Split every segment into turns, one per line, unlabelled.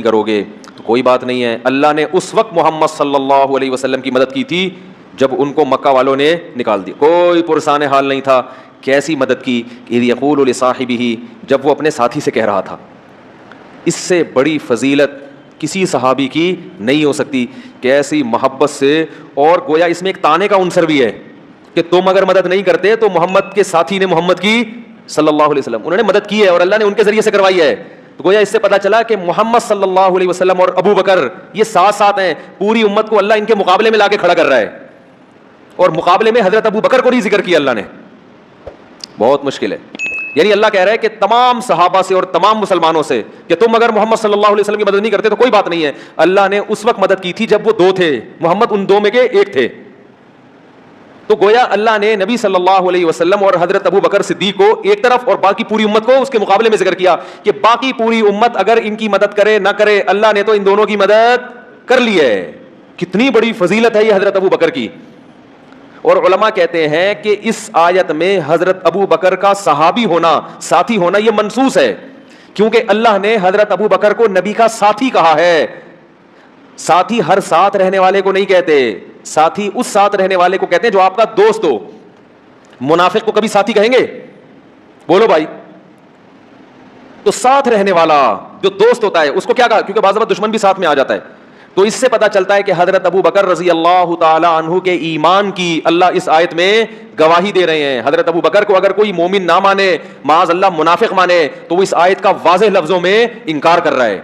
کرو گے تو کوئی بات نہیں ہے. اللہ نے اس وقت محمد صلی اللہ علیہ وسلم کی مدد کی تھی جب ان کو مکہ والوں نے نکال دیا, کوئی پرسان حال نہیں تھا. کیسی مدد کی؟ اذ یقول لصاحبہ, جب وہ اپنے ساتھی سے کہہ رہا تھا. اس سے بڑی فضیلت کسی صحابی کی نہیں ہو سکتی. کیسی محبت سے, اور گویا اس میں ایک تانے کا عنصر بھی ہے کہ تم اگر مدد نہیں کرتے تو محمد کے ساتھی نے محمد کی صلی اللہ علیہ وسلم, انہوں نے مدد کی ہے اور اللہ نے ان کے ذریعے سے کروائی ہے. تو گویا اس سے پتہ چلا کہ محمد صلی اللہ علیہ وسلم اور ابو بکر یہ ساتھ ساتھ ہیں. پوری امت کو اللہ ان کے مقابلے میں لا کے کھڑا کر رہا ہے, اور مقابلے میں حضرت ابو بکر کو نہیں ذکر کیا اللہ نے. بہت مشکل ہے. یعنی اللہ کہہ رہا ہے کہ تمام صحابہ سے اور تمام مسلمانوں سے کہ تم اگر محمد صلی اللہ علیہ وسلم کی مدد نہیں کرتے تو کوئی بات نہیں ہے. اللہ نے اس وقت مدد کی تھی جب وہ دو تھے, محمد ان دو میں کے ایک تھے. تو گویا اللہ نے نبی صلی اللہ علیہ وسلم اور حضرت ابو بکر صدیق کو ایک طرف اور باقی پوری امت کو اس کے مقابلے میں ذکر کیا کہ باقی پوری امت اگر ان کی مدد کرے نہ کرے, اللہ نے تو ان دونوں کی مدد کر لی ہے. کتنی بڑی فضیلت ہے یہ حضرت ابو بکر کی. اور علماء کہتے ہیں کہ اس آیت میں حضرت ابو بکر کا صحابی ہونا, ساتھی ہونا یہ منصوص ہے, کیونکہ اللہ نے حضرت ابو بکر کو نبی کا ساتھی کہا ہے. ساتھی ہر ساتھ رہنے والے کو نہیں کہتے, ساتھی اس ساتھ رہنے والے کو کہتے ہیں جو آپ کا دوست ہو. منافق کو کبھی ساتھی کہیں گے؟ بولو بھائی. تو ساتھ رہنے والا جو دوست ہوتا ہے اس کو کیا کہا؟ کیونکہ بعض وقت دشمن بھی ساتھ میں آ جاتا ہے. تو اس سے پتا چلتا ہے کہ حضرت ابو بکر رضی اللہ تعالی عنہ کے ایمان کی اللہ اس آیت میں گواہی دے رہے ہیں. حضرت ابو بکر کو اگر کوئی مومن نہ مانے, معاذ اللہ منافق مانے, تو وہ اس آیت کا واضح لفظوں میں انکار کر رہا ہے.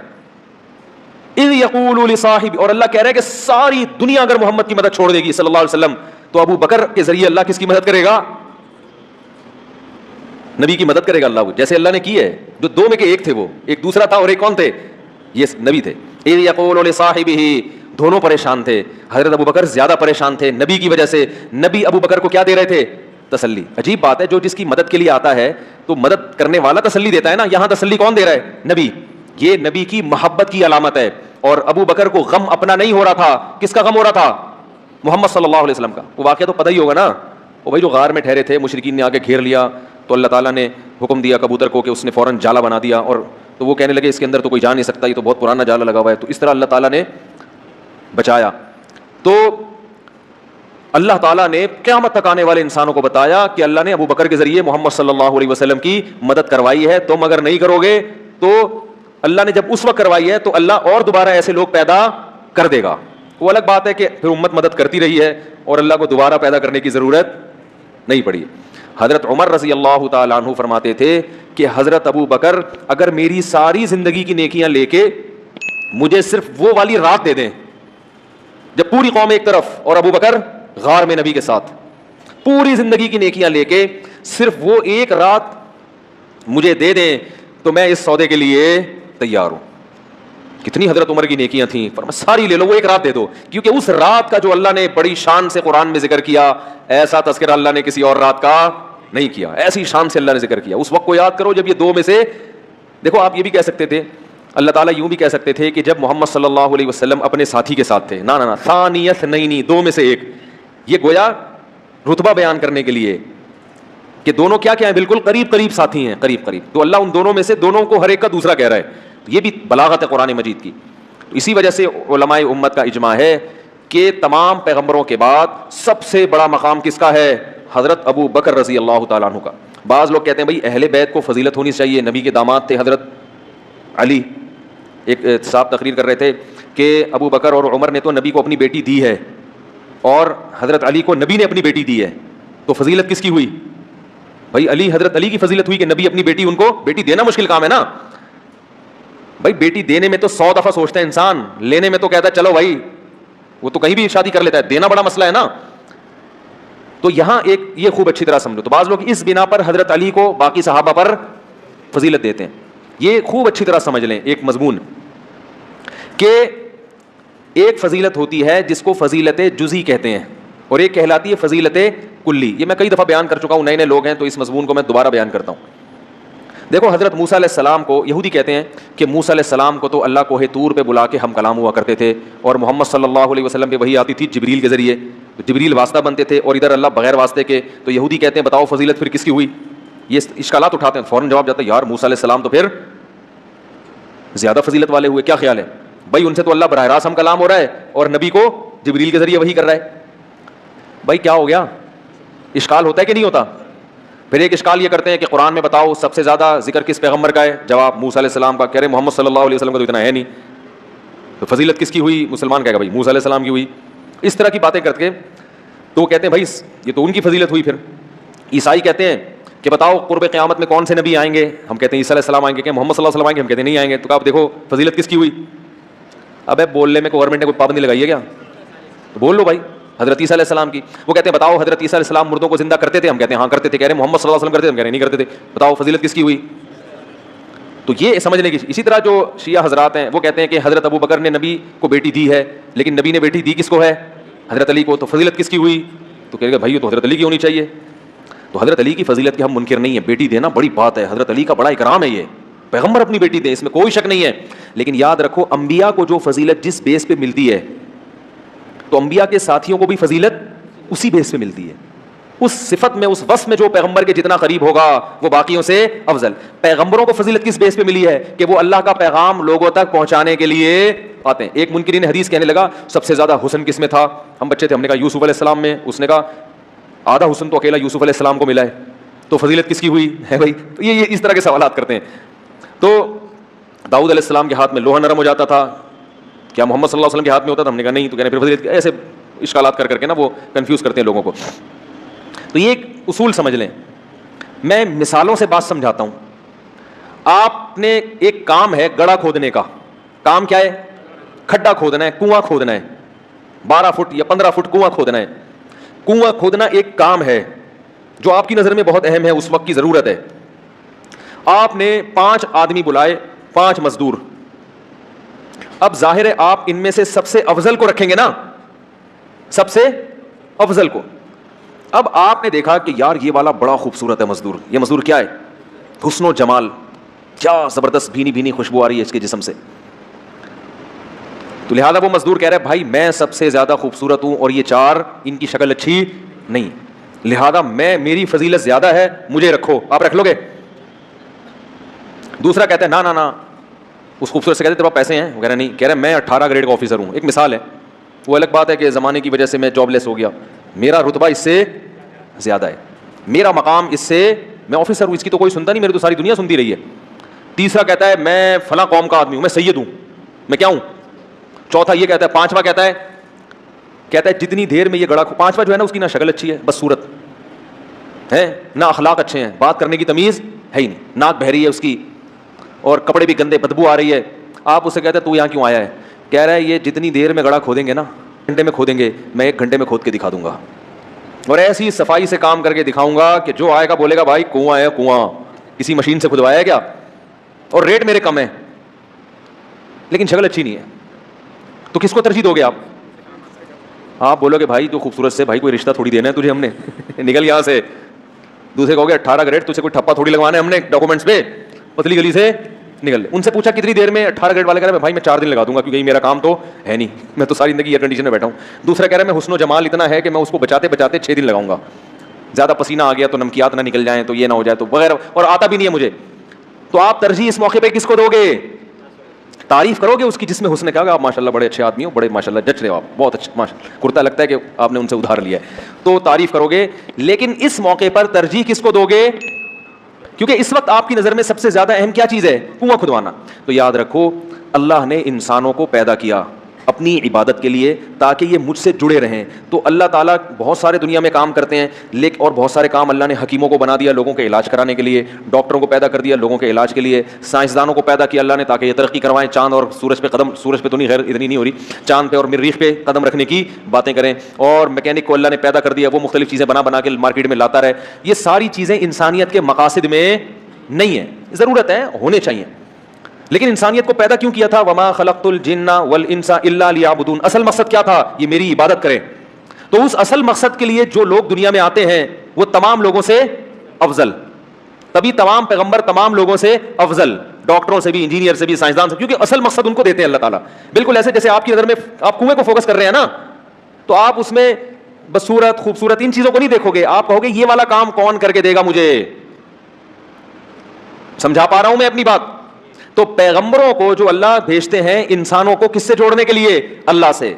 اذ یقول لصاحب, اور اللہ کہہ رہا ہے کہ ساری دنیا اگر محمد کی مدد چھوڑ دے گی صلی اللہ علیہ وسلم تو ابو بکر کے ذریعے اللہ کس کی مدد کرے گا؟ نبی کی مدد کرے گا اللہ, جیسے اللہ نے کی ہے. جو دو میں کے ایک تھے وہ ایک دوسرا تھا, اور ایک کون تھے؟ یہ نبی تھے. اذ یقول لصاحبہ, دونوں پریشان تھے. حضرت ابو بکر زیادہ پریشان تھے نبی کی وجہ سے. نبی ابو بکر کو کیا دے رہے تھے؟ تسلی. عجیب بات ہے, جو جس کی مدد کے لیے آتا ہے تو مدد کرنے والا تسلی دیتا ہے نا. یہاں تسلی کون دے رہا ہے؟ نبی. یہ نبی کی محبت کی علامت ہے. اور ابو بکر کو غم اپنا نہیں ہو رہا تھا. کس کا غم ہو رہا تھا؟ محمد صلی اللہ علیہ وسلم کا. وہ واقعہ تو پتہ ہی ہوگا نا, وہ بھائی جو غار میں ٹھہرے تھے, مشرکین نے آ کے گھیر لیا, تو اللہ تعالیٰ نے حکم دیا کبوتر کو کہ اس نے فوراً جالا بنا دیا, اور تو وہ کہنے لگے اس کے اندر تو کوئی جا نہیں سکتا, یہ تو بہت پرانا جالا لگا ہوا ہے. تو اس طرح اللہ تعالیٰ نے بچایا. تو اللہ تعالیٰ نے قیامت تک آنے والے انسانوں کو بتایا کہ اللہ نے ابو بکر کے ذریعے محمد صلی اللہ علیہ وسلم کی مدد کروائی ہے. تم اگر نہیں کرو گے تو اللہ نے جب اس وقت کروائی ہے تو اللہ اور دوبارہ ایسے لوگ پیدا کر دے گا. وہ الگ بات ہے کہ پھر امت مدد کرتی رہی ہے اور اللہ کو دوبارہ پیدا کرنے کی ضرورت نہیں پڑی. حضرت عمر رضی اللہ تعالیٰ عنہ فرماتے تھے کہ حضرت ابو بکر اگر میری ساری زندگی کی نیکیاں لے کے مجھے صرف وہ والی رات دے دیں جب پوری قوم ایک طرف اور ابو بکر غار میں نبی کے ساتھ, پوری زندگی کی نیکیاں لے کے صرف وہ ایک رات مجھے دے دیں تو میں اس سودے کے لیے تیار ہوں. کتنی حضرت عمر کی نیکیاں تھیں, ساری لے لو, وہ ایک رات دے دو. کیونکہ اس رات کا جو اللہ نے بڑی شان سے قرآن میں ذکر کیا, ایسا تذکرہ اللہ نے کسی اور رات کا نہیں کیا. ایسی شان سے اللہ نے ذکر کیا. اس وقت کو یاد کرو جب یہ دو میں سے, دیکھو آپ یہ بھی کہہ سکتے تھے, اللہ تعالیٰ یوں بھی کہہ سکتے تھے کہ جب محمد صلی اللہ علیہ وسلم اپنے ساتھی کے ساتھ تھے, نا ثانی اثنین, دو میں سے ایک. یہ گویا رتبہ بیان کرنے کے لیے کہ دونوں کیا ہیں, بالکل قریب قریب ساتھی ہیں, قریب قریب. تو اللہ ان دونوں میں سے دونوں کو ہر ایک کا دوسرا کہہ رہا ہے. یہ بھی بلاغت ہے قرآن مجید کی. تو اسی وجہ سے علماء امت کا اجماع ہے کہ تمام پیغمبروں کے بعد سب سے بڑا مقام کس کا ہے؟ حضرت ابو بکر رضی اللہ تعالیٰ عنہ کا. بعض لوگ کہتے ہیں بھائی اہل بیت کو فضیلت ہونی چاہیے, نبی کے داماد تھے حضرت علی. ایک صاحب تقریر کر رہے تھے کہ ابو بکر اور عمر نے تو نبی کو اپنی بیٹی دی ہے اور حضرت علی کو نبی نے اپنی بیٹی دی ہے, تو فضیلت کس کی ہوئی؟ بھائی علی, حضرت علی کی فضیلت ہوئی کہ نبی اپنی بیٹی, ان کو بیٹی دینا مشکل کام ہے نا بھائی. بیٹی دینے میں تو 100 دفعہ سوچتا ہے انسان, لینے میں تو کہتا ہے چلو بھائی, وہ تو کہیں بھی شادی کر لیتا ہے. دینا بڑا مسئلہ ہے نا. تو یہاں ایک یہ خوب اچھی طرح سمجھو. تو بعض لوگ اس بنا پر حضرت علی کو باقی صحابہ پر فضیلت دیتے ہیں. یہ خوب اچھی طرح سمجھ لیں ایک مضمون کہ ایک فضیلت ہوتی ہے جس کو فضیلت جزئی کہتے ہیں, اور ایک کہلاتی ہے فضیلت کلی. یہ میں کئی دفعہ بیان کر چکا ہوں, نئے نئے لوگ ہیں تو اس مضمون کو میں دوبارہ بیان کرتا ہوں. دیکھو حضرت موسیٰ علیہ السلام کو یہودی کہتے ہیں کہ موسیٰ علیہ السلام کو تو اللہ کوہ طور پہ بلا کے ہم کلام ہوا کرتے تھے, اور محمد صلی اللہ علیہ وسلم پہ وحی آتی تھی جبریل کے ذریعے, جبریل واسطہ بنتے تھے اور ادھر اللہ بغیر واسطے کے. تو یہودی کہتے ہیں بتاؤ فضیلت پھر کس کی ہوئی؟ یہ اشکالات اٹھاتے ہیں. فوراً جواب جاتا ہے یار موسیٰ علیہ السلام تو پھر زیادہ فضیلت والے ہوئے. کیا خیال ہے بھائی؟ ان سے تو اللہ براہ راست ہم کلام ہو رہا ہے اور نبی کو جبریل کے ذریعے وحی کر رہا ہے. بھائی کیا ہو گیا؟ اشکال ہوتا ہے کہ نہیں ہوتا؟ پھر ایک اشکال یہ کرتے ہیں کہ قرآن میں بتاؤ سب سے زیادہ ذکر کس پیغمبر کا ہے؟ جواب موسیٰ علیہ السلام کا. کہہ رہے محمد صلی اللہ علیہ وسلم کا تو اتنا ہے نہیں, تو فضیلت کس کی ہوئی؟ مسلمان کہے گا بھائی موسیٰ علیہ السلام کی ہوئی. اس طرح کی باتیں کر کے تو وہ کہتے ہیں بھائی یہ تو ان کی فضیلت ہوئی. پھر عیسائی کہتے ہیں کہ بتاؤ قرب قیامت میں کون سے نبی آئیں گے؟ ہم کہتے ہیں عیسیٰ علیہ السلام آئیں گے. کہ محمد صلی اللہ علیہ وسلم آئیں گے؟ ہم کہتے ہیں نہیں آئیں گے. تو کہا دیکھو فضیلت کس کی ہوئی. اب بولنے میں گورنمنٹ نے کوئی پابندی لگائی ہے کیا؟ بول لو بھائی حضرت عیسیٰ علیہ السلام کی. وہ کہتے ہیں بتاؤ حضرت عیسیٰ علیہ السلام مردوں کو زندہ کرتے تھے؟ ہم کہتے ہیں ہاں کرتے تھے. کہہ رہے محمد صلی اللہ علیہ وسلم کرتے تھے؟ ہم کہہ رہے نہیں کرتے تھے. بتاؤ فضیلت کس کی ہوئی؟ تو یہ سمجھنے کی. اسی طرح جو شیعہ حضرات ہیں وہ کہتے ہیں کہ حضرت ابو بکر نے نبی کو بیٹی دی ہے, لیکن نبی نے بیٹی دی کس کو ہے؟ حضرت علی کو. تو فضیلت کس کی ہوئی؟ تو کہے گا بھائی یہ تو حضرت علی کی ہونی چاہیے. تو حضرت علی کی فضیلت کے ہم منکر نہیں ہیں, بیٹی دینا بڑی بات ہے, حضرت علی کا بڑا اکرام ہے, یہ پیغمبر اپنی بیٹی دیں, اس میں کوئی شک نہیں ہے. لیکن یاد رکھو انبیاء کو جو فضیلت جس بیس پہ ملتی ہے تو انبیاء کے ساتھیوں کو بھی فضیلت اسی بیس پہ ملتی ہے. اس صفت میں, اس وصف میں جو پیغمبر کے جتنا قریب ہوگا وہ باقیوں سے افضل. پیغمبروں کو فضیلت کس بیس پہ ملی ہے؟ کہ وہ اللہ کا پیغام لوگوں تک پہنچانے کے لیے آتے ہیں. ایک منکرین حدیث کہنے لگا سب سے زیادہ حسن کس میں تھا؟ ہم بچے تھے, ہم نے کہا یوسف علیہ السلام میں. اس نے کہا آدھا حسن تو اکیلا یوسف علیہ السلام کو ملا ہے, تو فضیلت کس کی ہوئی ہے بھائی؟ تو یہ اس طرح کے سوالات کرتے ہیں. تو داؤد علیہ السلام کے ہاتھ میں لوہا نرم ہو جاتا تھا, کیا محمد صلی اللہ علیہ وسلم کے ہاتھ میں ہوتا تھا؟ ہم نے کہا نہیں. تو کہنے پھر فضیلت. ایسے اشکالات کر کے نا وہ کنفیوز کرتے ہیں لوگوں کو. تو یہ ایک اصول سمجھ لیں. میں مثالوں سے بات سمجھاتا ہوں. آپ نے ایک کام ہے گڑھا کھودنے کا. کام کیا ہے؟ کھڈا کھودنا ہے, کنواں کھودنا ہے. 12 فٹ یا 15 فٹ کنواں کھودنا ہے. کنواں کھودنا ایک کام ہے جو آپ کی نظر میں بہت اہم ہے, اس وقت کی ضرورت ہے. آپ نے 5 آدمی بلائے, 5 مزدور. اب ظاہر ہے آپ ان میں سے سب سے افضل کو رکھیں گے نا, سب سے افضل کو. اب آپ نے دیکھا کہ یار یہ والا بڑا خوبصورت ہے مزدور. یہ مزدور کیا ہے؟ حسن و جمال, کیا زبردست بھینی بھینی خوشبو آ رہی ہے اس کے جسم سے. تو لہذا وہ مزدور کہہ رہا ہے بھائی میں سب سے زیادہ خوبصورت ہوں اور یہ 4 ان کی شکل اچھی نہیں, لہذا میری فضیلت زیادہ ہے, مجھے رکھو. آپ رکھ لو گے؟ دوسرا کہتا ہے نا نا نا, اس خوبصورت سے کہتے تیرے پاس پیسے ہیں؟ وہ کہہ رہا نہیں. کہہ رہا میں 18 گریڈ کا آفیسر ہوں. ایک مثال ہے, وہ الگ بات ہے کہ زمانے کی وجہ سے میں جاب لیس ہو گیا, میرا رتبہ اس سے زیادہ ہے, میرا مقام اس سے, میں آفیسر ہوں, اس کی تو کوئی سنتا نہیں, میری تو ساری دنیا سنتی رہی ہے. تیسرا کہتا ہے میں فلاں قوم کا آدمی ہوں, میں سید ہوں, میں کیا ہوں. چوتھا یہ کہتا ہے. پانچواں کہتا ہے جتنی دیر میں یہ گڑھا, پانچواں جو ہے نا اس کی نہ شکل اچھی ہے بس صورت ہے, نہ اخلاق اچھے ہیں, بات کرنے کی تمیز ہے ہی نہیں, ناک بہری ہے اس کی, اور کپڑے بھی گندے, بدبو آ رہی ہے. آپ اسے کہتے ہیں تو یہاں کیوں آیا ہے؟ کہہ رہا ہے یہ جتنی دیر میں گڑھا کھودیں گے نا, گھنٹے میں کھودیں گے, میں 1 گھنٹے میں کھود کے دکھا دوں گا, اور ایسی صفائی سے کام کر کے دکھاؤں گا کہ جو آئے گا بولے گا بھائی کنواں ہے کنواں, کسی مشین سے کھدوایا ہے کیا, اور ریٹ میرے کم ہے, لیکن شکل اچھی نہیں ہے. تو کس کو ترجیح دو گے آپ؟ آپ بولو گے بھائی تو خوبصورت سے, بھائی کوئی رشتہ تھوڑی دینا ہے تجھے ہم نے, نکل یہاں سے. دوسرے کہو گے 18 گریڈ, تجھے کوئی ٹھپا تھوڑی لگوانا ہے ہم نے ڈاکومنٹس پہ, پتلی گلی سے نکل لے. ان سے پوچھا کتنی دیر میں؟ 18 گریڈ والے کہہ رہے ہیں بھائی میں 4 دن لگا دوں گا, کیونکہ میرا کام تو ہے نہیں, میں تو ساری زندگی ایئر کنڈیشن میں بیٹھا ہوں. دوسرا کہہ رہا ہے میں حسن و جمال اتنا ہے کہ میں اس کو بچاتے 6 دن لگاؤں گا, زیادہ پسینہ آ گیا تو نمکیات نہ نکل جائیں, تو یہ نہ ہو جائے, تو وغیرہ, اور آتا بھی نہیں ہے مجھے. تو آپ ترجیح اس موقع پہ کس کو دو گے؟ تعریف کرو گے اس کی جس میں حسن, کہا آپ ماشاءاللہ بڑے اچھے آدمی ہو, بڑے ماشاءاللہ جچ رہے ہو آپ, بہت اچھا ماشاءاللہ, کرتا لگتا ہے کہ آپ نے ان سے ادھار لیا ہے, تو تعریف کرو گے. لیکن اس موقع پر ترجیح کس کو دو گے؟ کیونکہ اس وقت آپ کی نظر میں سب سے زیادہ اہم کیا چیز ہے؟ کنواں کھدوانا. تو یاد رکھو اللہ نے انسانوں کو پیدا کیا اپنی عبادت کے لیے تاکہ یہ مجھ سے جڑے رہیں. تو اللہ تعالیٰ بہت سارے دنیا میں کام کرتے ہیں, لیکن اور بہت سارے کام اللہ نے حکیموں کو بنا دیا لوگوں کے علاج کرانے کے لیے, ڈاکٹروں کو پیدا کر دیا لوگوں کے علاج کے لیے, سائنسدانوں کو پیدا کیا اللہ نے تاکہ یہ ترقی کروائیں, چاند اور سورج پہ قدم, سورج پہ تو نہیں خیر اتنی نہیں ہو رہی, چاند پہ اور مریخ پہ قدم رکھنے کی باتیں کریں, اور میکینک کو اللہ نے پیدا کر دیا وہ مختلف چیزیں بنا کے مارکیٹ میں لاتا رہے. یہ ساری چیزیں انسانیت کے مقاصد میں نہیں ہے, ضرورت ہے, ہونے چاہیے, لیکن انسانیت کو پیدا کیوں کیا تھا؟ وما خلقت الجن والانس الا لیعبدون. اصل مقصد کیا تھا؟ یہ میری عبادت کریں. تو اس اصل مقصد کے لیے جو لوگ دنیا میں آتے ہیں وہ تمام لوگوں سے افضل, تبھی تمام پیغمبر تمام لوگوں سے افضل, ڈاکٹروں سے بھی, انجینئر سے بھی, سائنسدان سے, کیونکہ اصل مقصد ان کو دیتے ہیں اللہ تعالیٰ. بالکل ایسے جیسے آپ کی نظر میں آپ کنویں کو فوکس کر رہے ہیں نا, تو آپ اس میں بس صورت, خوبصورت, ان چیزوں کو نہیں دیکھو گے, آپ کہو گے یہ والا کام کون کر کے دے گا مجھے. سمجھا پا رہا ہوں میں اپنی بات؟ تو پیغمبروں کو جو اللہ بھیجتے ہیں انسانوں کو کس سے جوڑنے کے لیے؟ اللہ سے.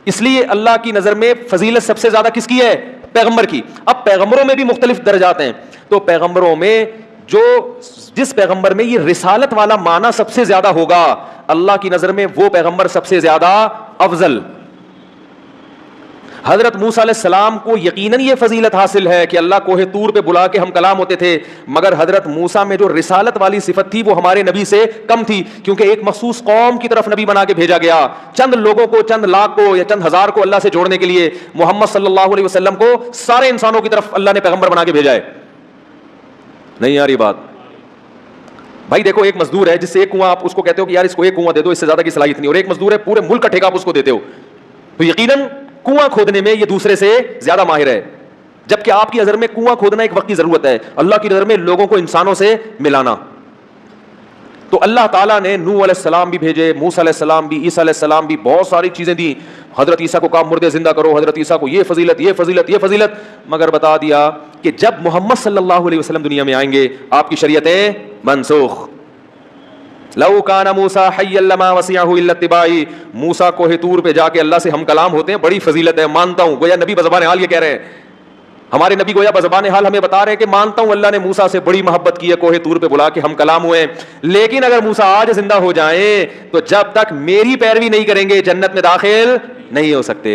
اس لیے اللہ کی نظر میں فضیلت سب سے زیادہ کس کی ہے؟ پیغمبر کی. اب پیغمبروں میں بھی مختلف درجات ہیں, تو پیغمبروں میں جس پیغمبر میں یہ رسالت والا معنی سب سے زیادہ ہوگا, اللہ کی نظر میں وہ پیغمبر سب سے زیادہ افضل. حضرت موسیٰ علیہ السلام کو یقیناً یہ فضیلت حاصل ہے کہ اللہ کوہ طور پہ بلا کے ہم کلام ہوتے تھے, مگر حضرت موسیٰ میں جو رسالت والی صفت تھی وہ ہمارے نبی سے کم تھی, کیونکہ ایک مخصوص قوم کی طرف نبی بنا کے بھیجا گیا, چند لوگوں کو, چند لاکھ کو یا چند ہزار کو اللہ سے جوڑنے کے لیے. محمد صلی اللہ علیہ وسلم کو سارے انسانوں کی طرف اللہ نے پیغمبر بنا کے بھیجا ہے. نہیں آ رہی بات؟ بھائی دیکھو, ایک مزدور ہے جس سے ایک کنواں, آپ اس کو کہتے ہو کہ یار اس کو ایک کنواں دے دو, اس سے زیادہ کی صلاحیت نہیں, اور ایک مزدور ہے پورے ملک کا ٹھیکہ آپ اس کو دیتے ہو, تو یقیناً کنواں کھودنے میں یہ دوسرے سے زیادہ ماہر ہے. جبکہ آپ کی نظر میں کنواں کھودنا ایک وقت کی ضرورت ہے, اللہ کی نظر میں لوگوں کو انسانوں سے ملانا. تو اللہ تعالیٰ نے نوح علیہ السلام بھی بھیجے, موسیٰ علیہ السلام بھی, عیسیٰ علیہ السلام بھی, بہت ساری چیزیں دی. حضرت عیسیٰ کو کہا مردے زندہ کرو, حضرت عیسیٰ کو یہ فضیلت, یہ فضیلت, یہ فضیلت, مگر بتا دیا کہ جب محمد صلی اللہ علیہ وسلم دنیا میں آئیں گے آپ کی شریعتیں منسوخ. لو کان موسیٰ حیا لما وسعہ الا اتباعی, موسیٰ کوہ طور پہ جا کے اللہ سے ہم کلام ہوتے ہیں, بڑی فضیلت ہے, مانتا ہوں. گویا نبی بزبان حال یہ کہہ رہے ہیں, ہمارے نبی گویا بزبان حال ہمیں بتا رہے ہیں کہ مانتا ہوں اللہ نے موسیٰ سے بڑی محبت کی ہے, کوہ طور پہ بلا کے ہم کلام ہوئے, لیکن اگر موسیٰ آج زندہ ہو جائیں تو جب تک میری پیروی نہیں کریں گے جنت میں داخل نہیں ہو سکتے.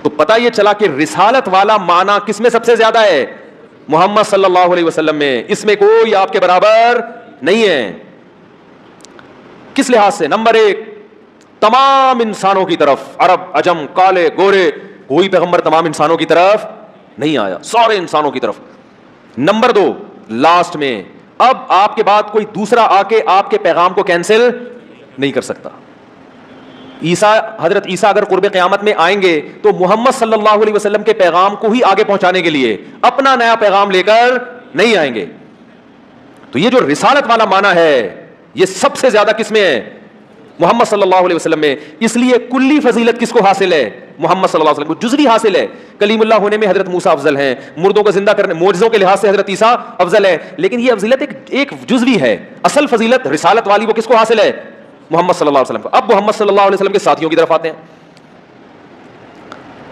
تو پتہ یہ چلا کہ رسالت والا معنی کس میں سب سے زیادہ ہے؟ محمد صلی اللہ علیہ وسلم میں. اس میں کوئی آپ کے برابر نہیں ہے. کس لحاظ سے؟ نمبر ایک, تمام انسانوں کی طرف, عرب, عجم, کالے, گورے, کوئی پیغمبر تمام انسانوں کی طرف نہیں آیا, سارے انسانوں کی طرف. نمبر دو, لاسٹ میں اب آپ کے بعد کوئی دوسرا آ کے آپ کے پیغام کو کینسل نہیں کر سکتا. حضرت عیسیٰ اگر قرب قیامت میں آئیں گے تو محمد صلی اللہ علیہ وسلم کے پیغام کو ہی آگے پہنچانے کے لیے اپنا نیا پیغام لے کر نہیں آئیں گے. تو یہ جو رسالت والا معنی ہے یہ سب سے زیادہ کس میں ہے؟ محمد صلی اللہ علیہ وسلم میں. اس لیے کلی فضیلت کس کو حاصل ہے؟ محمد صلی اللہ علیہ وسلم کو. جزوی حاصل ہے, کلیم اللہ ہونے میں حضرت موسیٰ افضل ہیں, مردوں کو زندہ کرنے معجزوں کے لحاظ سے حضرت عیسیٰ افضل ہے, لیکن یہ افضلیت ایک جزوی ہے. اصل فضیلت رسالت والی وہ کس کو حاصل ہے؟ محمد صلی اللہ علیہ وسلم کو. اب محمد صلی اللہ علیہ وسلم کے ساتھیوں کی طرف آتے ہیں.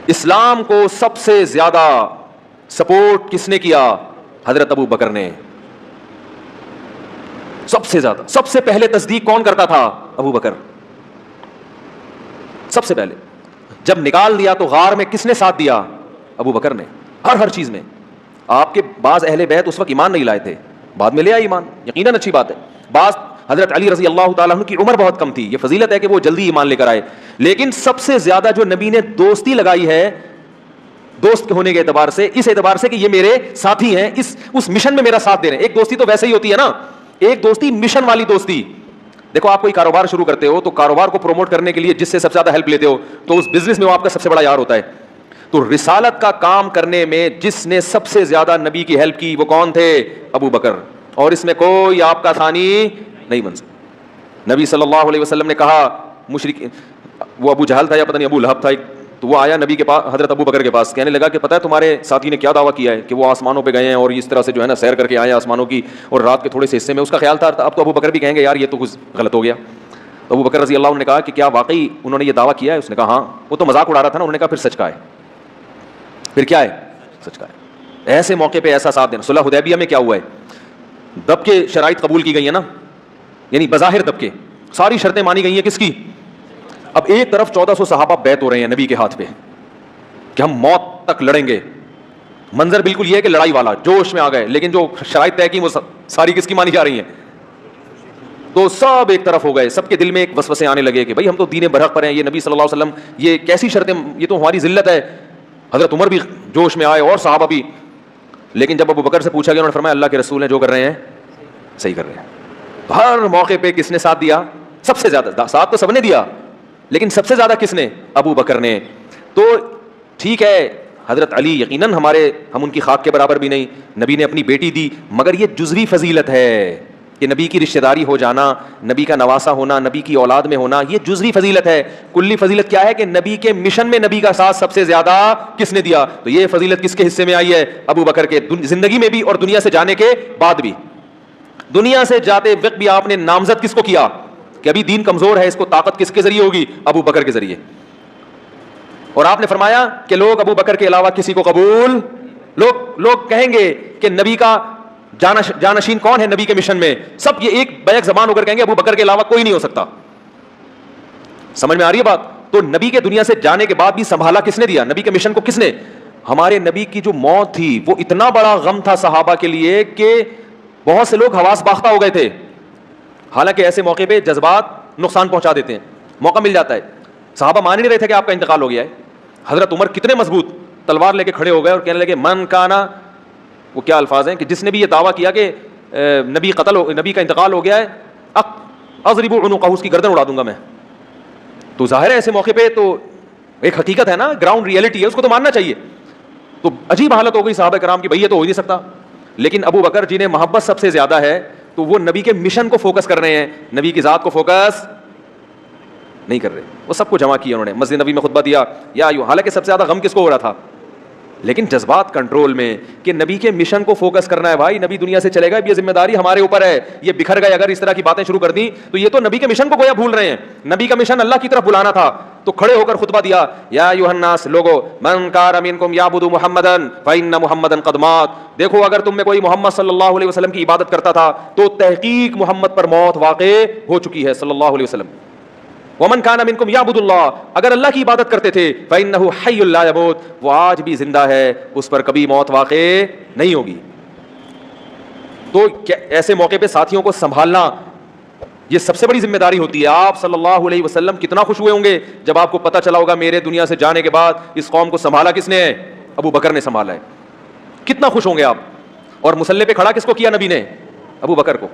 اسلام کو سب سے زیادہ سپورٹ کس نے کیا؟ حضرت ابو بکر نے. سب سے زیادہ, سب سے پہلے تصدیق کون کرتا تھا؟ ابو بکر. سب سے پہلے جب نکال دیا تو غار میں کس نے ساتھ دیا؟ ابو بکر نے. ہر چیز میں. آپ کے بعض اہل بیت اس وقت ایمان نہیں لائے تھے, بعد میں لے آئے ایمان, یقیناً اچھی بات ہے. بعض حضرت علی رضی اللہ تعالیٰ عنہ کی عمر بہت کم تھی, یہ فضیلت ہے کہ وہ جلدی ایمان لے کر آئے. لیکن سب سے زیادہ جو نبی نے دوستی لگائی ہے, دوست ہونے کے اعتبار سے, اس اعتبار سے کہ یہ میرے ساتھی ہیں, اس مشن میں میرا ساتھ دے رہے ہیں. ایک دوستی تو ویسے ہی ہوتی ہے نا, ایک دوستی مشن والی دوستی. دیکھو آپ کوئی کاروبار شروع کرتے ہو تو کاروبار کو پروموٹ کرنے کے لیے جس سے سب سے زیادہ ہیلپ لیتے ہو تو اس بزنس میں وہ آپ کا سب سے بڑا یار ہوتا ہے. تو رسالت کا کام کرنے میں جس نے سب سے زیادہ نبی کی ہیلپ کی وہ کون تھے؟ ابو بکر. اور اس میں کوئی آپ کا ثانی نہیں بن سکتا. نبی صلی اللہ علیہ وسلم نے کہا, مشرک, وہ ابو جہل تھا یا پتہ نہیں ابو لہب تھا, تو وہ آیا نبی کے پاس, حضرت ابو بکر کے پاس, کہنے لگا کہ پتہ ہے تمہارے ساتھی نے کیا دعویٰ کیا ہے کہ وہ آسمانوں پہ گئے ہیں اور اس طرح سے جو ہے نا سیر کر کے آئے آسمانوں کی, اور رات کے تھوڑے سے حصے میں. اس کا خیال تھا اب تو ابو بکر بھی کہیں گے یار یہ تو کچھ غلط ہو گیا. ابو بکر رضی اللہ عنہ نے کہا کہ کیا واقعی انہوں نے یہ دعویٰ کیا ہے؟ اس نے کہا ہاں. وہ تو مذاق اڑا رہا تھا نا. انہوں نے کہا پھر سچ کا ہے. پھر کیا ہے؟ سچ کا ہے. ایسے موقع پہ ایسا ساتھ دینا. صلح حدیبیہ میں کیا ہوا ہے؟ دب کے شرائط قبول کی گئی ہیں نا, یعنی بظاہر دب کے ساری شرطیں مانی گئی ہیں. کس کی؟ اب ایک طرف 1400 صحابہ بیعت ہو رہے ہیں نبی کے ہاتھ پہ کہ ہم موت تک لڑیں گے. منظر بالکل یہ ہے کہ لڑائی والا, جوش میں آ گئے, لیکن جو شرائط طے کی وہ ساری کس کی مانی جا رہی ہیں؟ تو سب ایک طرف ہو گئے. سب کے دل میں ایک وسوسے آنے لگے کہ بھائی ہم تو دین برحق پر ہیں, یہ نبی صلی اللہ علیہ وسلم یہ کیسی شرطیں, یہ تو ہماری ذلت ہے. حضرت عمر بھی جوش میں آئے اور صحابہ بھی. لیکن جب ابو بکر سے پوچھا گیا انہوں نے فرمایا اللہ کے رسول ہیں جو کر رہے ہیں صحیح کر رہے ہیں. ہر موقع پہ کس نے ساتھ دیا؟ سب سے زیادہ ساتھ تو سب نے دیا, لیکن سب سے زیادہ کس نے؟ ابو بکر نے. تو ٹھیک ہے حضرت علی یقیناً ہم ان کی خاک کے برابر بھی نہیں, نبی نے اپنی بیٹی دی, مگر یہ جزوی فضیلت ہے کہ نبی کی رشتہ داری ہو جانا, نبی کا نواسا ہونا, نبی کی اولاد میں ہونا, یہ جزوی فضیلت ہے. کلی فضیلت کیا ہے کہ نبی کے مشن میں نبی کا ساتھ سب سے زیادہ کس نے دیا؟ تو یہ فضیلت کس کے حصے میں آئی ہے؟ ابو بکر کے, زندگی میں بھی اور دنیا سے جانے کے بعد بھی. دنیا سے جاتے وقت بھی آپ نے نامزد کس کو کیا کہ ابھی دین کمزور ہے, اس کو طاقت کس کے ذریعے ہوگی؟ ابو بکر کے ذریعے. اور آپ نے فرمایا کہ لوگ ابو بکر کے علاوہ کسی کو قبول, لوگ کہیں گے کہ نبی کا جانشین کون ہے نبی کے مشن میں, سب یہ ایک بیک زبان ہو کر کہیں گے ابو بکر کے علاوہ کوئی نہیں ہو سکتا. سمجھ میں آ رہی ہے بات؟ تو نبی کے دنیا سے جانے کے بعد بھی سنبھالا کس نے دیا؟ نبی کے مشن کو کس نے؟ ہمارے نبی کی جو موت تھی وہ اتنا بڑا غم تھا صحابہ کے لیے کہ بہت سے لوگ حواس باختہ ہو گئے تھے. حالانکہ ایسے موقع پہ جذبات نقصان پہنچا دیتے ہیں, موقع مل جاتا ہے. صحابہ مان نہیں رہے تھے کہ آپ کا انتقال ہو گیا ہے. حضرت عمر کتنے مضبوط تلوار لے کے کھڑے ہو گئے اور کہنے لگے من کانا, وہ کیا الفاظ ہیں کہ جس نے بھی یہ دعویٰ کیا کہ نبی کا انتقال ہو گیا ہے, اضرب عنقہ, اس کی گردن اڑا دوں گا میں. تو ظاہر ہے ایسے موقع پہ تو ایک حقیقت ہے نا, گراؤنڈ ریئلٹی ہے, اس کو تو ماننا چاہیے. تو عجیب حالت ہو گئی صحابہ کرام کی, بھئی یہ تو ہو ہی نہیں سکتا. لیکن ابو بکر جنہیں محبت سب سے زیادہ ہے تو وہ نبی کے مشن کو فوکس کر رہے ہیں, نبی کی ذات کو فوکس نہیں کر رہے. وہ سب کو جمع کیا انہوں نے, مسجد نبی میں خطبہ دیا یا یوں, حالانکہ سب سے زیادہ غم کس کو ہو رہا تھا, لیکن جذبات کنٹرول میں کہ نبی کے مشن کو فوکس کرنا ہے. بھائی نبی دنیا سے چلے گا, یہ ذمہ داری ہمارے اوپر ہے. یہ بکھر گئے اگر اس طرح کی باتیں شروع کر دیں تو یہ تو نبی کے مشن کو گویا بھول رہے ہیں. نبی کا مشن اللہ کی طرف بلانا تھا. تو کھڑے ہو کر خطبہ دیا, یا ایھا الناس, لوگو من کان منکم یعبد محمدا فإن محمدا قد مات. دیکھو اگر تم میں کوئی محمد صلی اللہ علیہ وسلم کی عبادت کرتا تھا تو تحقیق محمد پر موت واقع ہو چکی ہے صلی اللہ علیہ وسلم. ومن کان منکم یعبد اللہ, اگر اللہ کی عبادت کرتے تھے فإنہ حی لا یموت, وہ آج بھی زندہ ہے, اس پر کبھی موت واقع نہیں ہوگی. تو ایسے موقع پہ ساتھیوں کو سنبھالنا یہ سب سے بڑی ذمہ داری ہوتی ہے. آپ صلی اللہ علیہ وسلم کتنا خوش ہوئے ہوں گے جب آپ کو پتہ چلا ہوگا میرے دنیا سے جانے کے بعد اس قوم کو سنبھالا کس نے ہے؟ ابو بکر نے سنبھالا ہے. کتنا خوش ہوں گے آپ. اور مسلح پہ کھڑا کس کو کیا نبی نے؟ ابو بکر کو.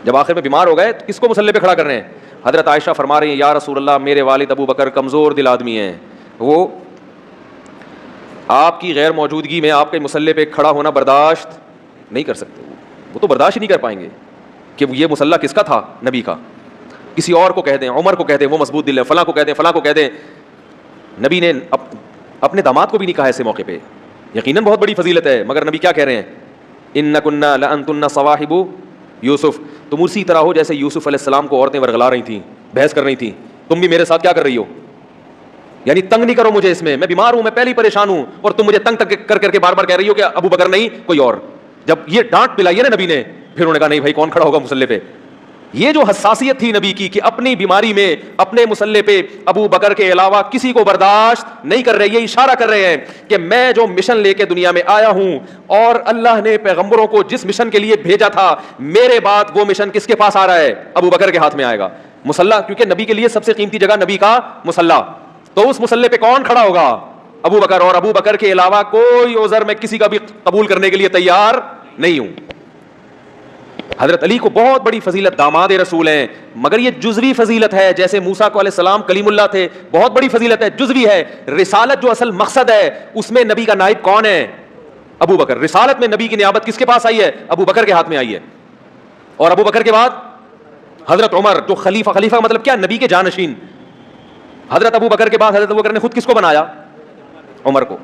جب آخر میں بیمار ہو گئے تو کس کو مسلح پہ کھڑا کر رہے ہیں؟ حضرت عائشہ فرما رہی ہیں یا رسول اللہ میرے والد ابو بکر کمزور دل آدمی ہیں, وہ آپ کی غیر موجودگی میں آپ کے مسلح پہ کھڑا ہونا برداشت نہیں کر سکتے. وہ تو برداشت ہی نہیں کر پائیں گے کہ یہ مسلح کس کا تھا؟ نبی کا. کسی اور کو کہہ دیں, عمر کو کہہ دیں وہ مضبوط دل ہے, فلاں کو کہہ دیں, فلاں کو کہہ دیں. نبی نے اپنے داماد کو بھی نہیں کہا ایسے موقع پہ. یقیناً بہت بڑی فضیلت ہے, مگر نبی کیا کہہ رہے ہیں؟ انکن لانتن صواحب یوسف, تم اسی طرح ہو جیسے یوسف علیہ السلام کو عورتیں ورغلا رہی تھیں, بحث کر رہی تھیں. تم بھی میرے ساتھ کیا کر رہی ہو؟ یعنی تنگ نہیں کرو مجھے, اس میں بیمار ہوں, میں پہلے ہی پریشان ہوں, اور تم مجھے تنگ کر کے بار بار کہہ رہی ہو کہ ابو بکر نہیں کوئی اور. جب یہ ڈانٹ پلائی ہے نا نبی نے, پھر انہوں نے کہا نہیں بھائی کون کھڑا ہوگا مسلح پہ. یہ جو حساسیت تھی نبی کی کہ اپنی بیماری میں اپنے مسلح پہ ابو بکر کے علاوہ کسی کو برداشت نہیں کر رہے. یہ اشارہ کر رہے ہیں کہ میں جو مشن لے کے دنیا میں آیا ہوں اور اللہ نے پیغمبروں کو جس مشن کے لیے بھیجا تھا, میرے بعد وہ مشن کس کے پاس آ رہا ہے؟ ابو بکر کے ہاتھ میں آئے گا. مسلح, کیونکہ نبی کے لیے سب سے قیمتی جگہ نبی کا مسلح. تو اس مسلح پہ کون کھڑا ہوگا؟ ابو بکر. اور ابو بکر کے علاوہ کوئی عذر میں کسی کا بھی قبول کرنے کے لیے تیار نہیں ہوں. حضرت علی کو بہت بڑی فضیلت, داماد رسول ہیں, مگر یہ جزوی فضیلت ہے. جیسے موسیٰ کو علیہ السلام کلیم اللہ تھے, بہت بڑی فضیلت ہے, جزوی ہے. رسالت جو اصل مقصد ہے اس میں نبی کا نائب کون ہے؟ ابو بکر. رسالت میں نبی کی نیابت کس کے پاس آئی ہے؟ ابو بکر کے ہاتھ میں آئی ہے. اور ابو بکر کے بعد حضرت عمر, جو خلیفہ کا مطلب کیا؟ نبی کے جانشین. حضرت ابو بکر کے بعد حضرت ابو بکر نے خود کس کو بنایا؟ عمر کو,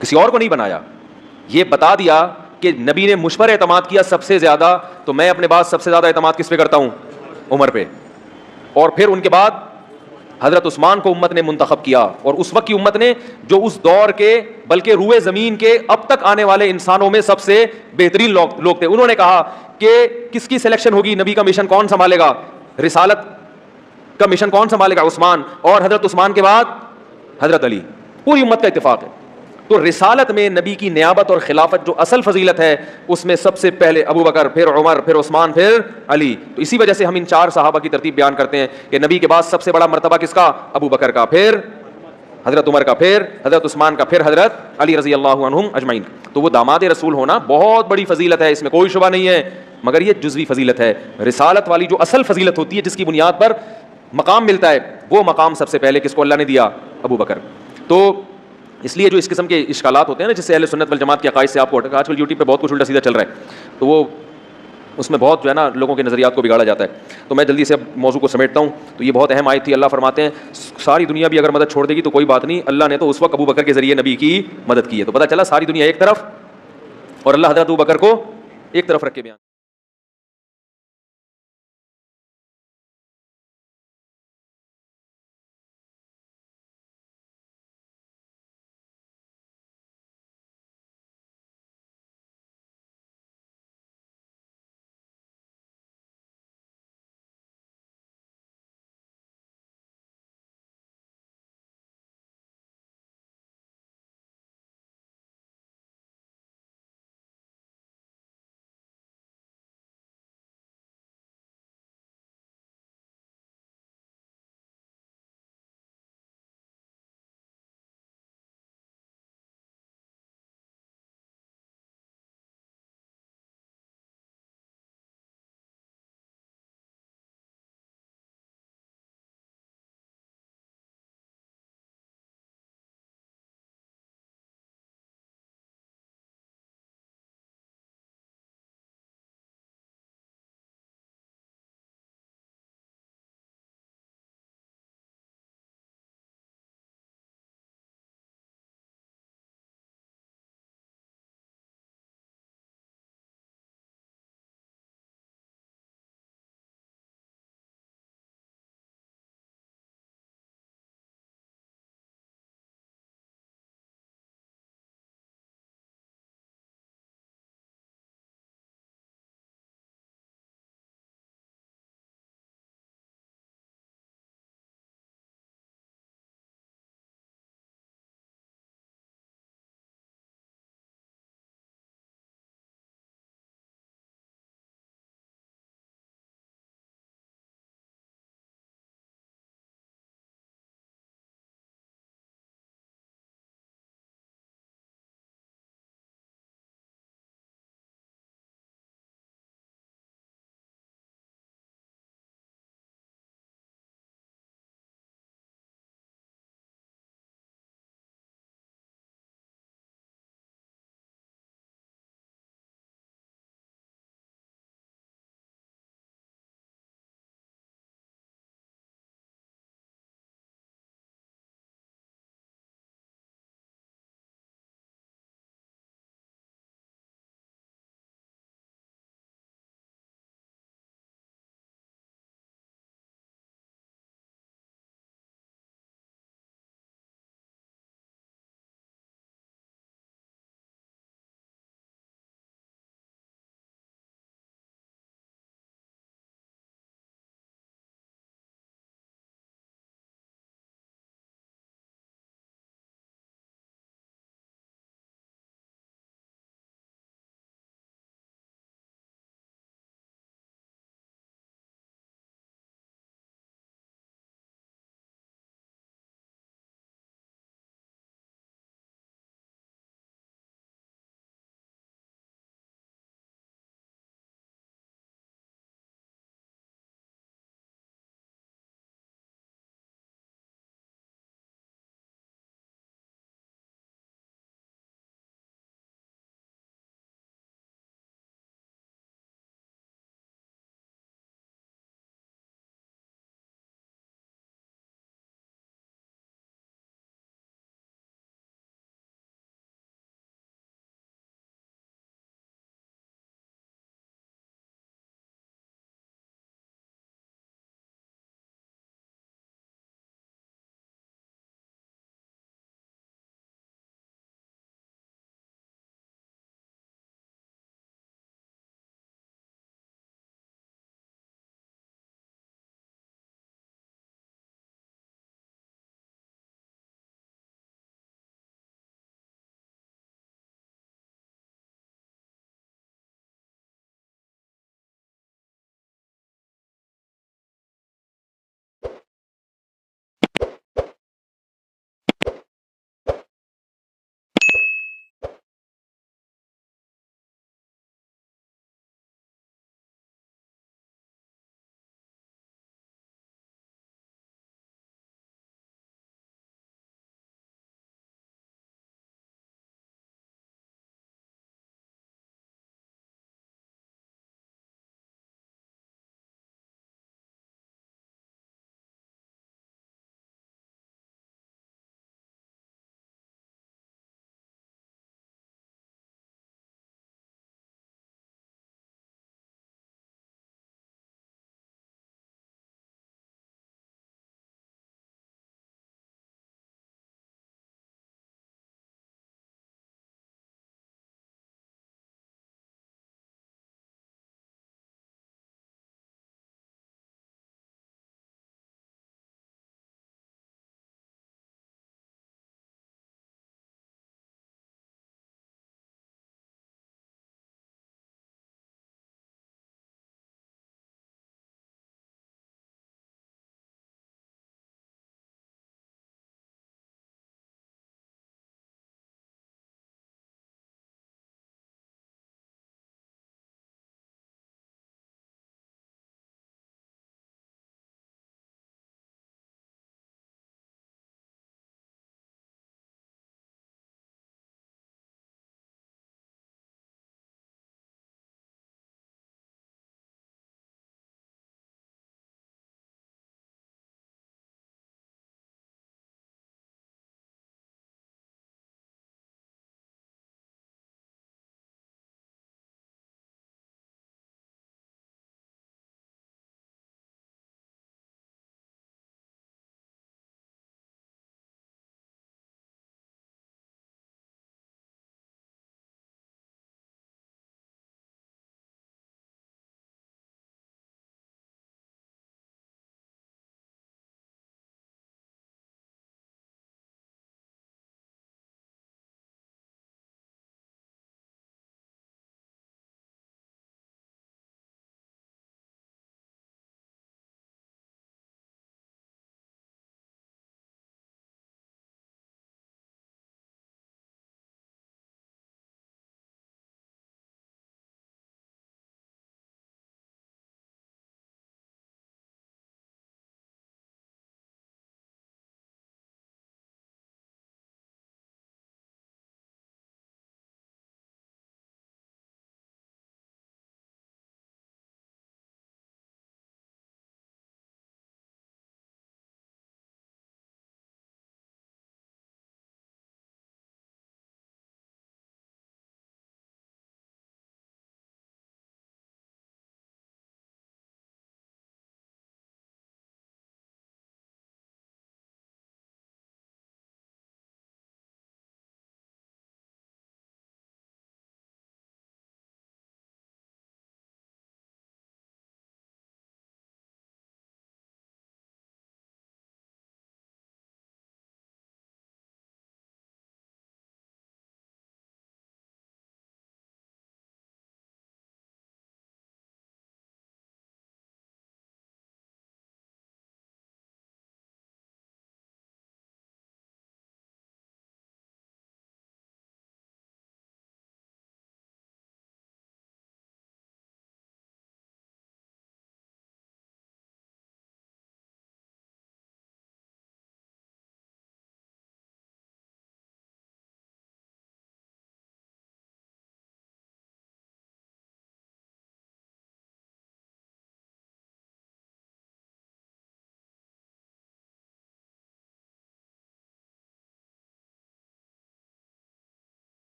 کسی اور کو نہیں بنایا. یہ بتا دیا کہ نبی نے مجھ پر اعتماد کیا سب سے زیادہ, تو میں اپنے بعد سب سے زیادہ اعتماد کس پہ کرتا ہوں؟ عمر پہ. اور پھر ان کے بعد حضرت عثمان کو امت نے منتخب کیا, اور اس وقت کی امت نے جو اس دور کے بلکہ روئے زمین کے اب تک آنے والے انسانوں میں سب سے بہترین لوگ تھے. انہوں نے کہا کہ کس کی سلیکشن ہوگی, نبی کا مشن کون سنبھالے گا, رسالت کا مشن کون سنبھالے گا؟ عثمان. اور حضرت عثمان کے بعد حضرت علی. پوری امت کا اتفاق ہے. تو رسالت میں نبی کی نیابت اور خلافت جو اصل فضیلت ہے اس میں سب سے پہلے ابو بکر, پھر عمر, پھر عثمان, پھر علی. تو اسی وجہ سے ہم ان چار صحابہ کی ترتیب بیان کرتے ہیں کہ نبی کے بعد سب سے بڑا مرتبہ کس کا؟ ابو بکر کا, پھر حضرت عمر کا, پھر حضرت عثمان کا, پھر حضرت علی رضی اللہ عنہم اجمعین. تو وہ داماد رسول ہونا بہت بڑی فضیلت ہے, اس میں کوئی شبہ نہیں ہے, مگر یہ جزوی فضیلت ہے. رسالت والی جو اصل فضیلت ہوتی ہے جس کی بنیاد پر مقام ملتا ہے, وہ مقام سب سے پہلے کس کو اللہ نے دیا؟ ابو بکر. تو اس لیے جو اس قسم کے اشکالات ہوتے ہیں نا, جس سے اہل سنت والجماعت کے عقائد سے آپ کو ہٹا, آج کل یوٹیوب پہ بہت کچھ الٹا سیدھا چل رہا ہے, تو وہ اس میں بہت جو ہے نا لوگوں کے نظریات کو بگاڑا جاتا ہے. تو میں جلدی سے اب موضوع کو سمیٹتا ہوں. تو یہ بہت اہم آیت تھی. اللہ فرماتے ہیں ساری دنیا بھی اگر مدد چھوڑ دے گی تو کوئی بات نہیں, اللہ نے تو اس وقت ابو بکر کے ذریعے نبی کی مدد کی ہے. تو پتہ چلا ساری دنیا ایک طرف اور اللہ حضرت ابو بکر کو ایک طرف رکھ کے بیان